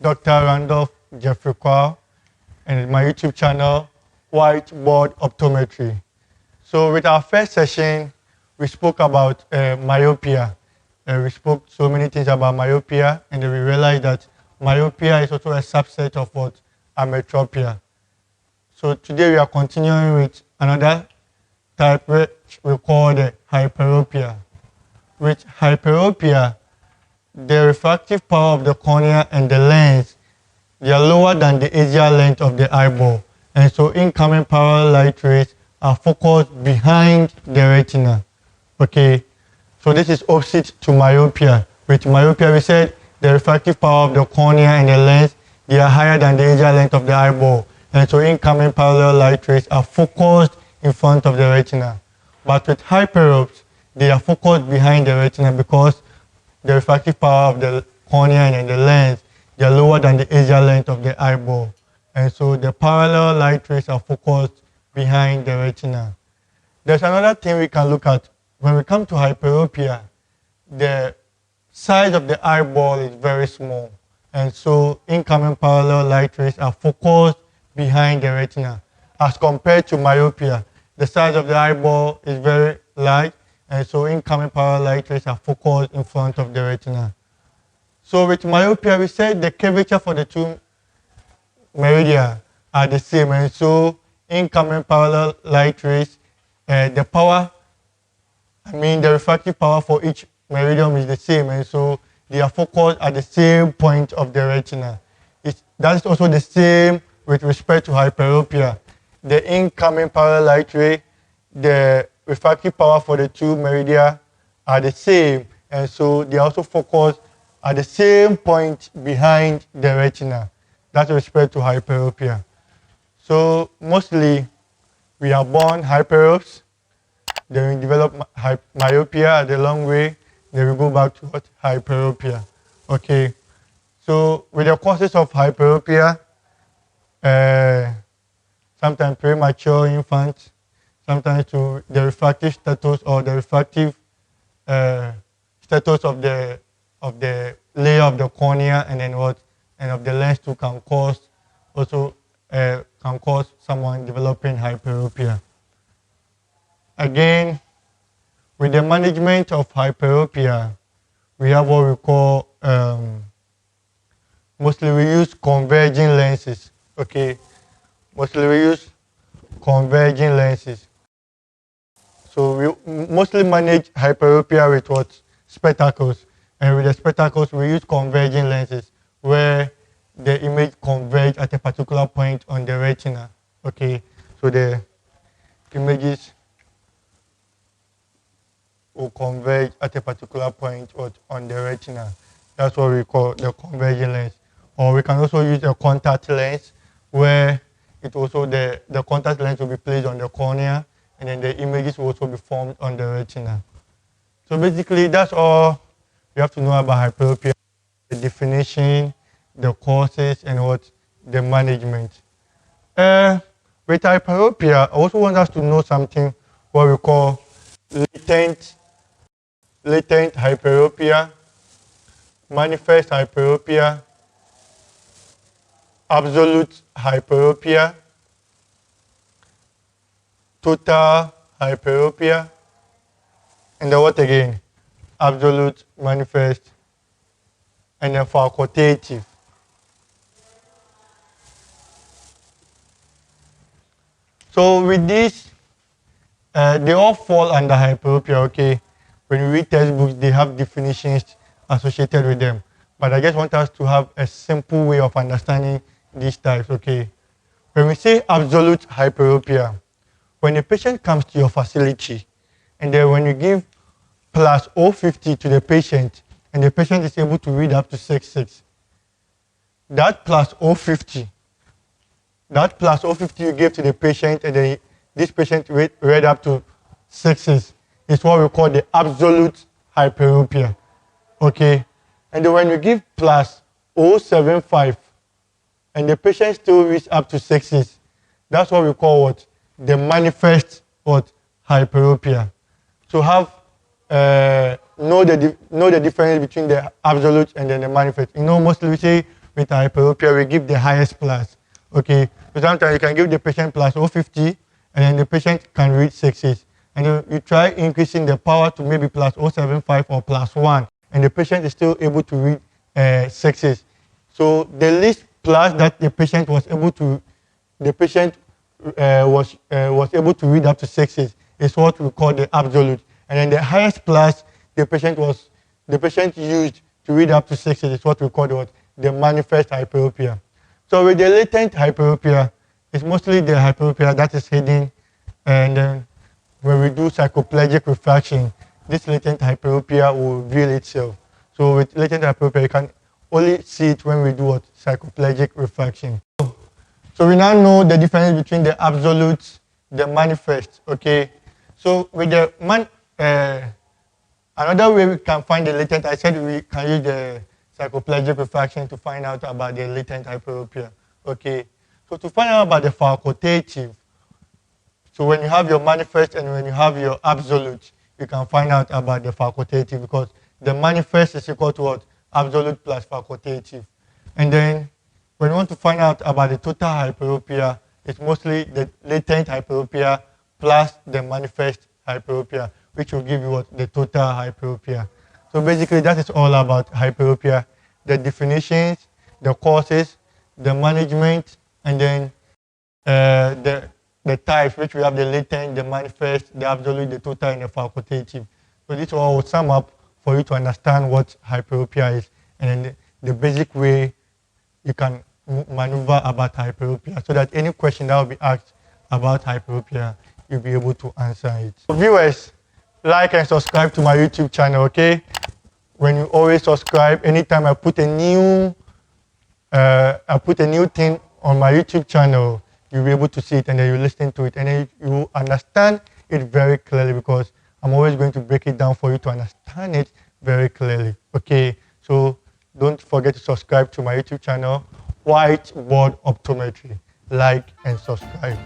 Dr. Randolph Jeffrey Kwao, and my YouTube channel, WhiteBoard Optometry. So with our first session, we spoke about myopia. We spoke so many things about myopia, and then we realized that myopia is also a subset of what? Ametropia. So today we are continuing with another type which we call the hyperopia. With hyperopia, the refractive power of the cornea and the lens, they are lower than the axial length of the eyeball. And so incoming parallel light rays are focused behind the retina. Okay, so this is opposite to myopia. With myopia, we said the refractive power of the cornea and the lens, they are higher than the axial length of the eyeball. And so incoming parallel light rays are focused in front of the retina. But with hyperops, they are focused behind the retina because the refractive power of the cornea and the lens, they are lower than the axial length of the eyeball. And so the parallel light rays are focused behind the retina. There's another thing we can look at. When we come to hyperopia, the size of the eyeball is very small. And so incoming parallel light rays are focused behind the retina. As compared to myopia, the size of the eyeball is very large, and so incoming parallel light rays are focused in front of the retina. So with myopia, we said the curvature for the two meridia are the same, and so incoming parallel light rays, the refractive power for each meridian is the same, and so they are focused at the same point of the retina. That is also the same with respect to hyperopia. The incoming parallel light ray, the refractive power for the two meridia are the same, and so they are also focused at the same point behind the retina. That's with respect to hyperopia. So mostly we are born hyperops, then we develop myopia at the long way, then we go back to what? Hyperopia. Okay. So with the causes of hyperopia, sometimes premature infants, sometimes to the refractive status or the refractive status of the layer of the cornea and then what, and of the lens too can cause someone developing hyperopia. Again, with the management of hyperopia, we have what we call mostly we use converging lenses. Okay, mostly we use converging lenses. So we mostly manage hyperopia with what? Spectacles. And with the spectacles, we use converging lenses where the image converges at a particular point on the retina. Okay, so the images will converge at a particular point on the retina. That's what we call the converging lens. Or we can also use a contact lens where it also the contact lens will be placed on the cornea and then the images will also be formed on the retina. So basically that's all you have to know about hyperopia, the definition, the causes, and the management. With hyperopia, I also want us to know something what we call latent hyperopia, manifest hyperopia, absolute hyperopia, total hyperopia, and then what again? Absolute, manifest, and then facultative. So with this, they all fall under hyperopia, okay? When you read textbooks, they have definitions associated with them. But I just want us to have a simple way of understanding these types, okay? When we say absolute hyperopia, when a patient comes to your facility, and then when you give plus 050 to the patient, and the patient is able to read up to 6.6, that plus 050 you gave to the patient, and then this patient read up to 6.6 is what we call the absolute hyperopia, okay? And then when you give plus 075, and the patient still reads up to 6.6, that's what we call what? The manifest hyperopia. So have know the difference between the absolute and then the manifest. You know, mostly we say with hyperopia, we give the highest plus. Okay, so sometimes you can give the patient plus 050, and then the patient can read 6s. And then you try increasing the power to maybe plus 075 or plus 1, and the patient is still able to read 6s. So the least plus that the patient was able to, was able to read up to 6s is what we call the absolute. And then the highest plus the patient used to read up to 6s is what we call the manifest hyperopia. So with the latent hyperopia, it's mostly the hyperopia that is hidden, and then when we do psychoplegic refraction, this latent hyperopia will reveal itself. So with latent hyperopia, you can only see it when we do psychoplegic refraction. So we now know the difference between the absolute, the manifest, okay? So with the another way we can find the latent, I said we can use the psychoplegic refraction to find out about the latent hyperopia, okay? So to find out about the facultative, so when you have your manifest and when you have your absolute, you can find out about the facultative, because the manifest is equal to what? Absolute plus facultative. And then when you want to find out about the total hyperopia, it's mostly the latent hyperopia plus the manifest hyperopia, which will give you what? The total hyperopia. So basically that is all about hyperopia, the definitions, the causes, the management, and then the types, which we have the latent, the manifest, the absolute, the total, and the facultative. So this all will sum up for you to understand what hyperopia is, and then the basic way you can maneuver about hyperopia, so that any question that will be asked about hyperopia, you'll be able to answer it. So viewers, like and subscribe to my YouTube channel, okay? When you always subscribe, anytime I put a new thing on my YouTube channel, you'll be able to see it, and then you listen to it, and then you understand it very clearly, because I'm always going to break it down for you to understand it very clearly, okay? So don't forget to subscribe to my YouTube channel, WhiteBoard Optometry. Like and subscribe.